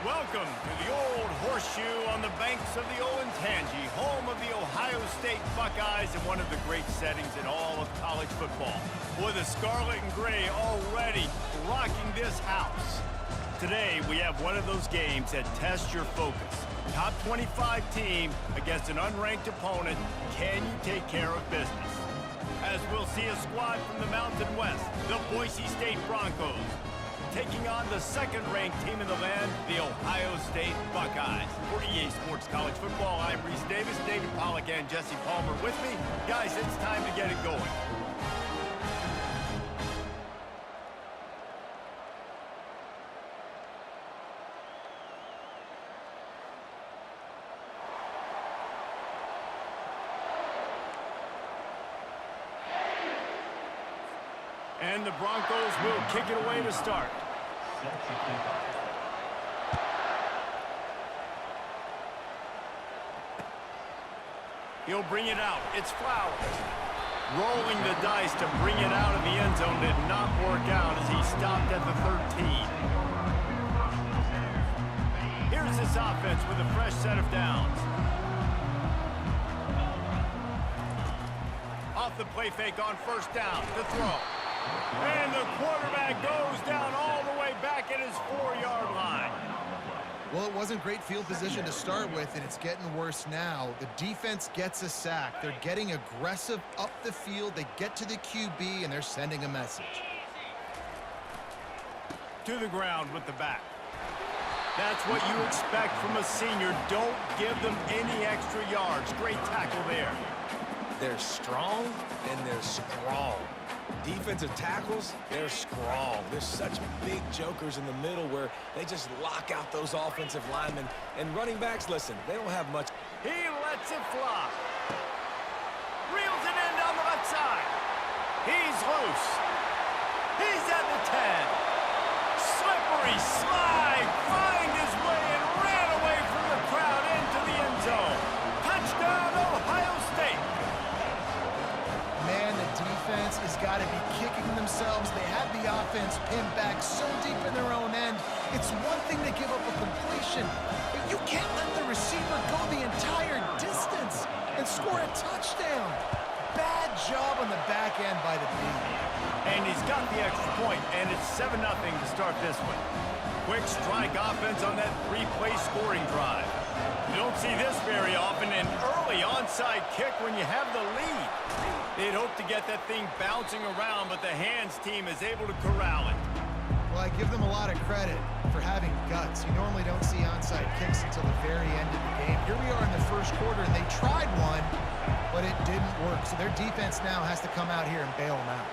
Welcome to the Old Horseshoe on the banks of the Olentangy, home of the Ohio State Buckeyes and one of the great settings in all of college football. With the scarlet and gray already rocking this house. Today, we have one of those games that tests your focus. Top 25 team against an unranked opponent. Can you take care of business? As we'll see a squad from the Mountain West, the Boise State Broncos, taking on the second-ranked team in the land, the Ohio State Buckeyes. For EA Sports College Football, I'm Reese Davis, David Pollack, and Jesse Palmer with me. Guys, it's time to get it going. And the Broncos will kick it away to start. He'll bring it out. It's Flowers. Rolling the dice to bring it out of the end zone did not work out as he stopped at the 13. Here's this offense with a fresh set of downs. Off the play fake on first down to throw. And the quarterback goes down all the way back at his 4-yard line. Well, it wasn't great field position to start with, and it's getting worse now. The defense gets a sack. They're getting aggressive up the field. They get to the QB, and they're sending a message. To the ground with the back. That's what you expect from a senior. Don't give them any extra yards. Great tackle there. They're strong, and they're strong. Defensive tackles, they're strong. There's such big jokers in the middle where they just lock out those offensive linemen. And running backs, listen, they don't have much. He lets it fly. Reels it in down the left side. He's loose. He's at the 10. Slippery slide. Find his way and ran away from the crowd into the end zone. Touchdown, Ohio State. Man, the defense has got to be kicking themselves. They have the offense pinned back so deep in their own end. It's one thing to give up a completion, but you can't let the receiver go the entire distance and score a touchdown. Bad job on the back end by the D. And he's got the extra point, and it's 7-0 to start this one. Quick strike offense on that 3-play scoring drive. You don't see this very often, an early onside kick when you have the lead. They'd hope to get that thing bouncing around, but the hands team is able to corral it. Well, I give them a lot of credit for having guts. You normally don't see onside kicks until the very end of the game. Here we are in the first quarter, and they tried one, but it didn't work. So their defense now has to come out here and bail them out.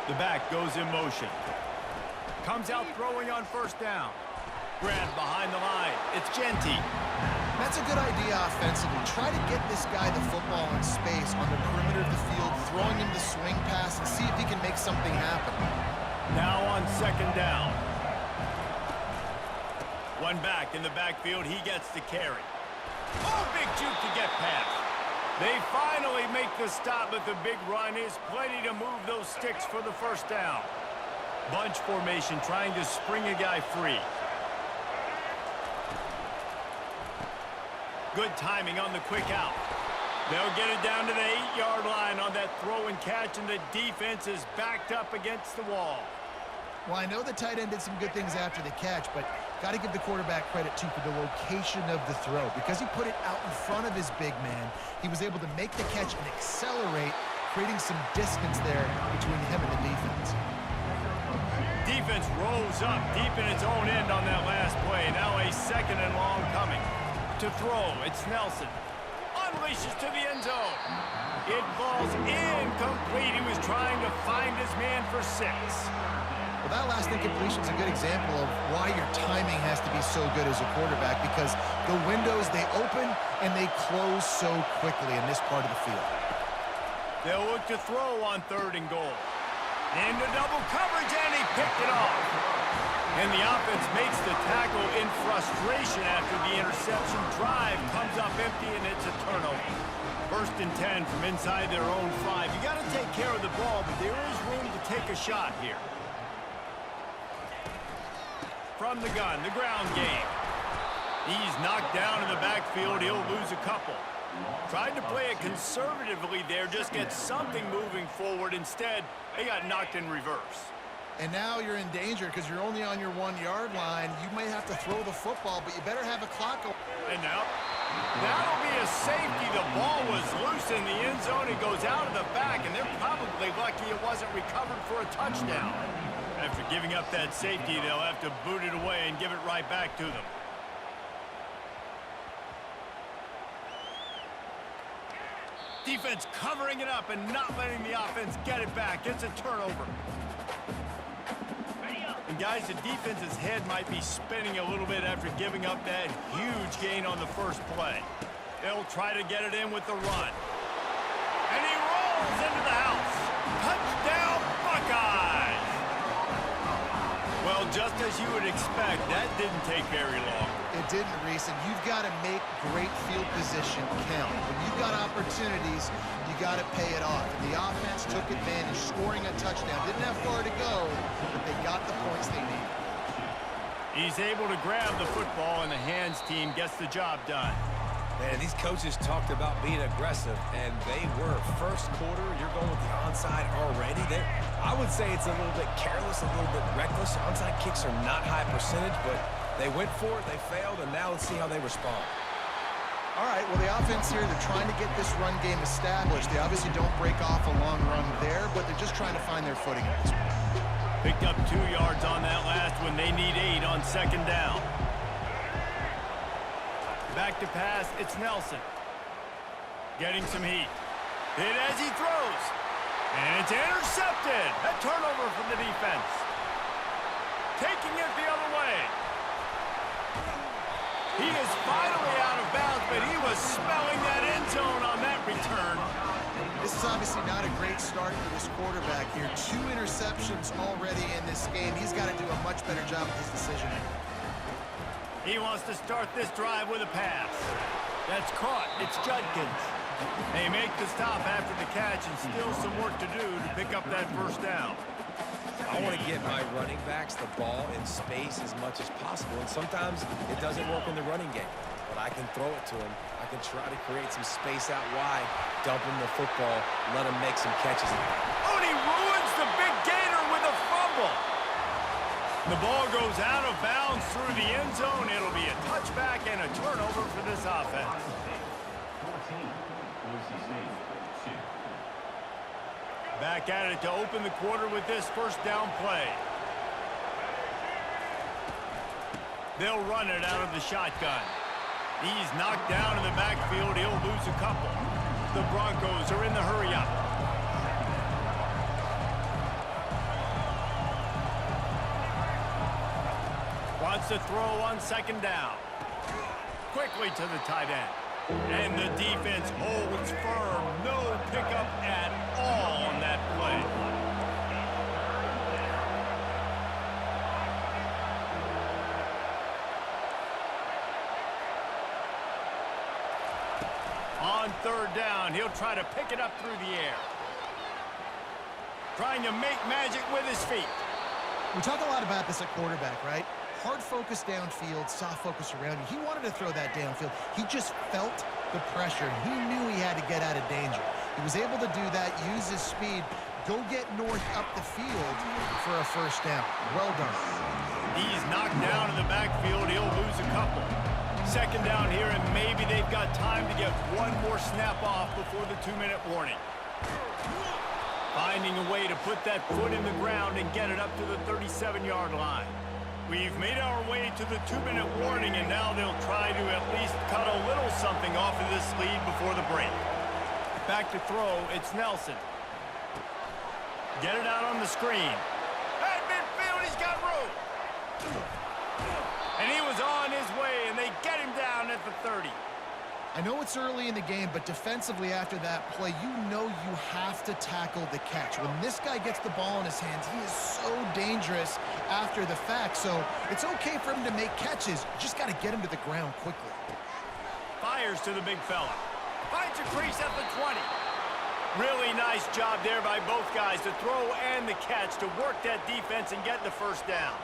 The back goes in motion. Comes out throwing on first down. Grab behind the line. It's Genty. That's a good idea offensively. Try to get this guy the football in space on the perimeter of the field, throwing him the swing pass, and see if he can make something happen. Now on second down. One back in the backfield. He gets the carry. Oh, big juke to get past. They finally make the stop, but the big run is plenty to move those sticks for the first down. Bunch formation trying to spring a guy free. Good timing on the quick out. They'll get it down to the 8-yard line on that throw and catch, and the defense is backed up against the wall. Well, I know the tight end did some good things after the catch, but got to give the quarterback credit, too, for the location of the throw. Because he put it out in front of his big man, he was able to make the catch and accelerate, creating some distance there between him and the defense. Defense rolls up deep in its own end on that last play. Now a second and long coming. To throw, it's Nelson. Unleashes to the end zone. It falls incomplete. He was trying to find his man for 6. Well, that last incompletion is a good example of why your timing has to be so good as a quarterback, because the windows, they open and they close so quickly in this part of the field. They'll look to throw on 3rd and goal. Into double coverage, and he picked it off. And the offense makes the tackle in frustration after the interception. Drive comes up empty, and it's a turnover. 1st and 10 from inside their own 5. You got to take care of the ball, but there is room to take take a shot here. From the gun, the ground game. He's knocked down in the backfield. He'll lose a couple. Tried to play it conservatively there, just get something moving forward. Instead, they got knocked in reverse. And now you're in danger because you're only on your 1-yard line. You may have to throw the football, but you better have a clock. And now, that'll be a safety. The ball was loose in the end zone. It goes out of the back, and they're probably lucky it wasn't recovered for a touchdown. After giving up that safety, they'll have to boot it away and give it right back to them. Defense covering it up and not letting the offense get it back. It's a turnover. And guys, the defense's head might be spinning a little bit after giving up that huge gain on the first play. They'll try to get it in with the run. And he rolls into the house. Touchdown, Buckeyes! Well, just as you would expect, that didn't take very long. It didn't, Reese, and you've got to make great field position count. When you've got opportunities, you got to pay it off. And the offense took advantage, scoring a touchdown. Didn't have far to go, but they got the points they needed. He's able to grab the football, and the hands team gets the job done. Man, these coaches talked about being aggressive, and they were. First quarter, you're going with the onside already. I would say it's a little bit careless, a little bit reckless. Onside kicks are not high percentage, but they went for it, they failed, and now let's see how they respond. All right, well, the offense here, they're trying to get this run game established. They obviously don't break off a long run there, but they're just trying to find their footing at this point. Picked up 2 yards on that last one. They need 8 on second down. Back to pass, it's Nelson. Getting some heat. Hit as he throws. And it's intercepted. A turnover from the defense. Taking it the other way. He is finally out of bounds, but he was smelling that end zone on that return. This is obviously not a great start for this quarterback here. 2 interceptions already in this game. He's got to do a much better job with his decision-making. He wants to start this drive with a pass. That's caught. It's Judkins. They make the stop after the catch and still some work to do to pick up that first down. I want to get my running backs the ball in space as much as possible, and sometimes it doesn't work in the running game, but I can throw it to him. I can try to create some space out wide, dump him the football, let him make some catches. Oh, and he ruins the big gainer with a fumble. The ball goes out of bounds through the end zone. It'll be a touchback and a turnover for this offense. Back at it to open the quarter with this first down play. They'll run it out of the shotgun. He's knocked down in the backfield. He'll lose a couple. The Broncos are in the hurry-up. Wants to throw on second down. Quickly to the tight end. And the defense holds firm. No pickup at all on that play. On third down, he'll try to pick it up through the air. Trying to make magic with his feet. We talk a lot about this at quarterback, right? Hard focus downfield, soft focus around you. He wanted to throw that downfield. He just felt the pressure. He knew he had to get out of danger. He was able to do that, use his speed, go get north up the field for a first down. Well done. He's knocked down in the backfield. He'll lose a couple. Second down here, and maybe they've got time to get one more snap off before the 2-minute warning. Finding a way to put that foot in the ground and get it up to the 37-yard line. We've made our way to the 2-minute warning, and now they'll try to at least cut a little something off of this lead before the break. Back to throw, it's Nelson. Get it out on the screen. At midfield, he's got room. And he was on his way, and they get him down at the 30. I know it's early in the game, but defensively after that play, you know you have to tackle the catch. When this guy gets the ball in his hands, he is so dangerous after the fact. So it's okay for him to make catches. You just got to get him to the ground quickly. Fires to the big fella. Finds a crease at the 20. Really nice job there by both guys, the throw and the catch, to work that defense and get the first down.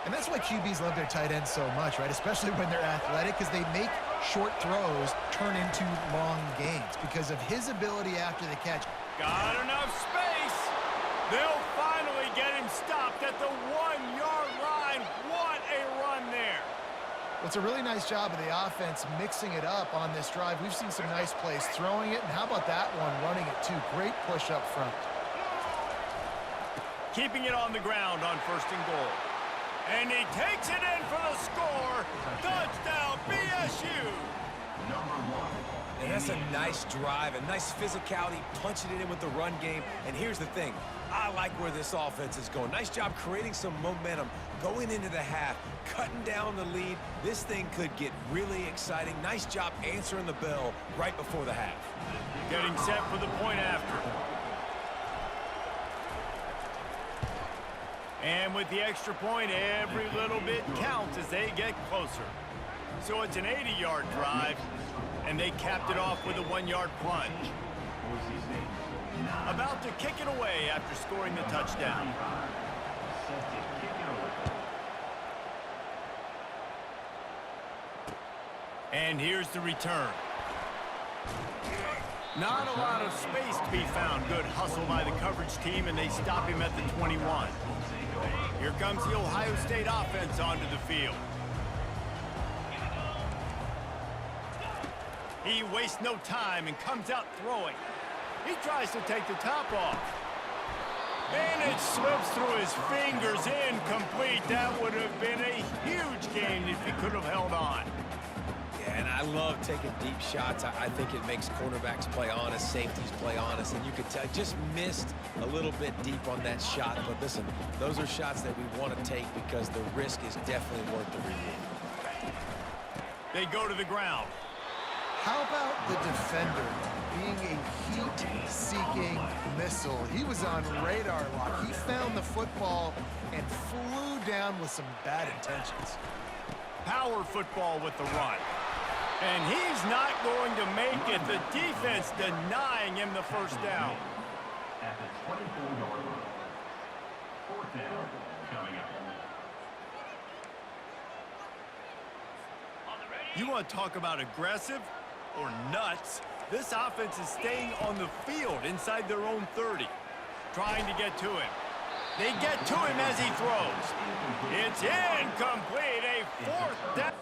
And that's why QBs love their tight ends so much, right? Especially when they're athletic, because they make short throws turn into long gains because of his ability after the catch. Got enough space. They'll finally get him stopped at the 1-yard line. What a run there. Well, it's a really nice job of the offense mixing it up on this drive. We've seen some nice plays throwing it, and how about that one running it too? Great push up front. Keeping it on the ground on 1st and goal. And he takes it in for the score. Touchdown, BSU. And that's a nice drive, a nice physicality, punching it in with the run game. And here's the thing. I like where this offense is going. Nice job creating some momentum, going into the half, cutting down the lead. This thing could get really exciting. Nice job answering the bell right before the half. Getting set for the point after. And with the extra point, every little bit counts as they get closer. So it's an 80-yard drive, and they capped it off with a 1-yard plunge. About to kick it away after scoring the touchdown. And here's the return. Not a lot of space to be found. Good hustle by the coverage team, and they stop him at the 21. Here comes the Ohio State offense onto the field. He wastes no time and comes out throwing. He tries to take the top off. And it slips through his fingers, incomplete. That would have been a huge gain if he could have held on. Yeah, and I love taking deep shots. I think it makes cornerbacks play honest, safeties play honest, and you could tell just missed a little bit deep on that shot. But listen, those are shots that we want to take because the risk is definitely worth the reward. They go to the ground. How about the defender being a heat-seeking missile? He was on radar lock. He found the football and flew down with some bad intentions. Power football with the run. And he's not going to make it. The defense denying him the first down. At the 24-yard line. 4th down coming up. You want to talk about aggressive or nuts? This offense is staying on the field inside their own 30, trying to get to him. They get to him as he throws. It's incomplete, a 4th down.